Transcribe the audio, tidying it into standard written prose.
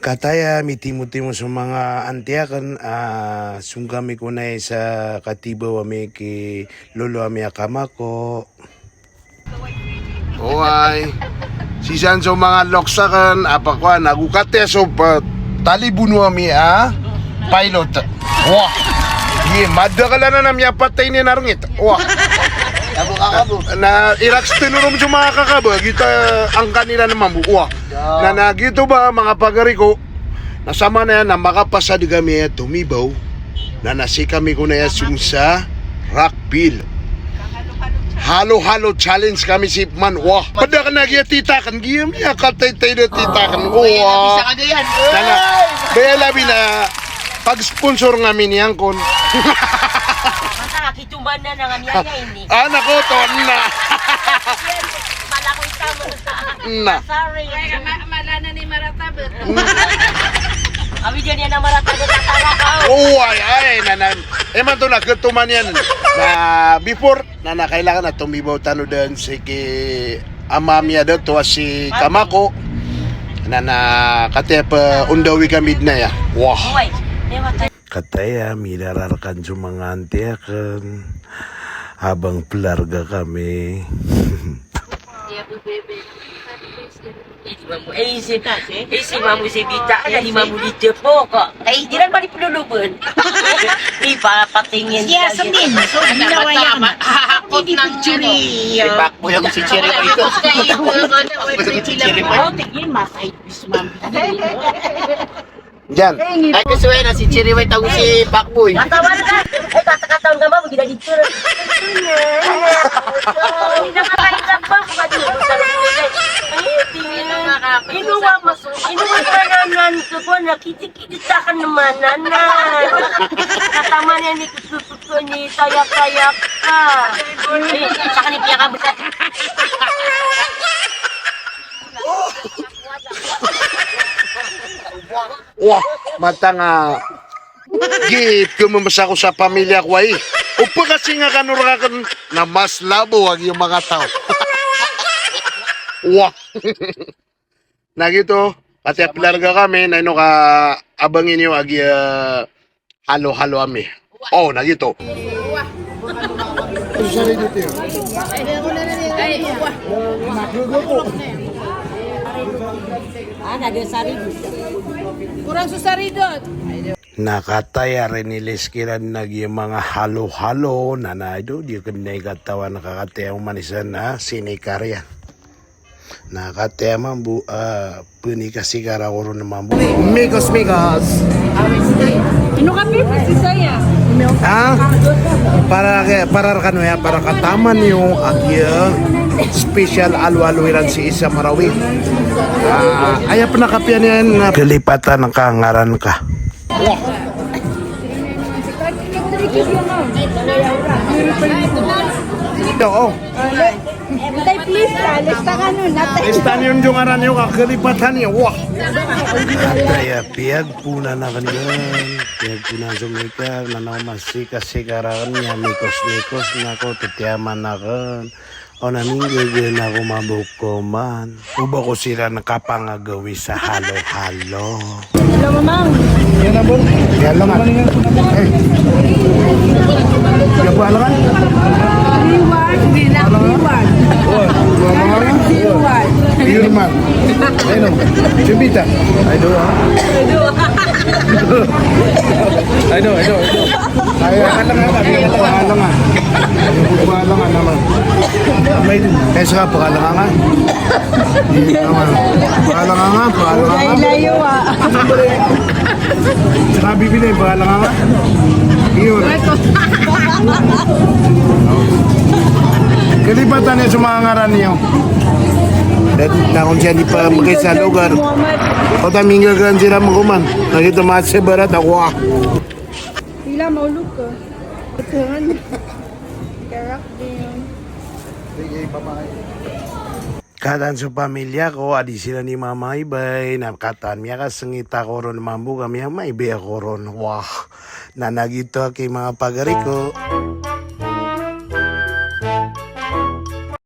Kataya, mitimo-timo sa mga antiakan, sungkami ko na sa katibaw ami ki lolo ami akamako. Oay, sisan sa mga loksakan, apakwa, nagukate so talibunu ami pilot. Wah, madakala na namya patay ni narungit. Wah. Na Iraq tinurum sa mga kakaba kita ang kanila naman buwa na nagito ba mga pagari ko nasama na yan na makapasa di kami tumibaw na nasi kami ko na yan sa Rockville halo challenge kami si man wah pada ka nagyatitakan giyam niya katay-tay na titakan wah nana kaya labi na pag-sponsor ngamin yan kon Kitumban na nga niya ini. Anak ko to na. Malakoy tamo na. Sorry. Malana ni Maratabet. Abi diyan yan na Maratabet tatara. Oh ay nanan. Eman to nagtuman yan. Na before na kailangan na tumibaw tano den si amamia do to si Kamako. Na katep undawi kami na ya. Wah. Kataya, milararkan sa mga antiakan habang pelarga kami. Si mamu si Bita, ada di mamu di tepo kok. Jiran balik peluluban. Di patingin. Siya sendin. So ginawa yan. Hakot ng curi. Si Bakbo yung si Cherry Boy ito. Oh, tingin masay bis ma'am. Diyan. Ay kasuwe na si Cherry Boy tawag si Bakboy. Katawan ka. Kata-kataon ka ba? Magiging dito. Hindi na kakainap ba? Inuwa mananan ko po. Nakikita naman, nanan. Katama niya ni kutututo ni tayak-tayak ka. Sa kanipya ka ba? Wah, mata nga. Gip, kumamasa ko sa pamilya ko ay. Upa kasi nga kanurakan na mas labo wag yung mga tao. Wah. Nagito, pati apilarga kami, na ino ka abangin nyo agi halo-halo kami. Oh, nagito. Ada saridot. Kurang susaridot. Nakataya rin niliskiran yung mga halo-halo na do di ko na ikatawa nakakataya manisan na sinikarya. Nakataya man puni kasi karakuro naman bu. Migos. Ano kami? Si saya. Para kano ya para kataman yung agya special alwaluiran si Isa Marawi. Aya penakapian yan na kelipatan ng kangaran ka. Oo. Tay please, lista ka nun. Listan yung jungaran yung kelipatan niya. Wah. Kaya piyag puna na kanyan. Piyag puna sa mika. Nanaw masika-sikaran niya. Mikos na ko. Tutiyaman na kan. O naminggagan ako mabukoman. Uba ko sila nakapangagawi sa halo-halo. Hello, mamang. Yan na bong. Yan lang nga. Yan po alangan? Liwan. Irman. Ayun. Cubita. I do. Kaya pangalangan naman. May kaysa ka pangalangan nga. Pangalangan. Layo Saka bibili pangalangan nga. Iyon. Kalipatan niya sa mga ngaran niyo. Na kung siya di pa magay sa lugar. O taming gagalan sila maguman. Nakita maat sa barat ako Pila maulog ka. Katangan. Karak din. Katan sa pamilya ko, adi sila ni Mama Ibay, nakatan niya kasangita ko ron mambu kami, may ibay ako ron. Wah, nanagito kay mga pagari ko.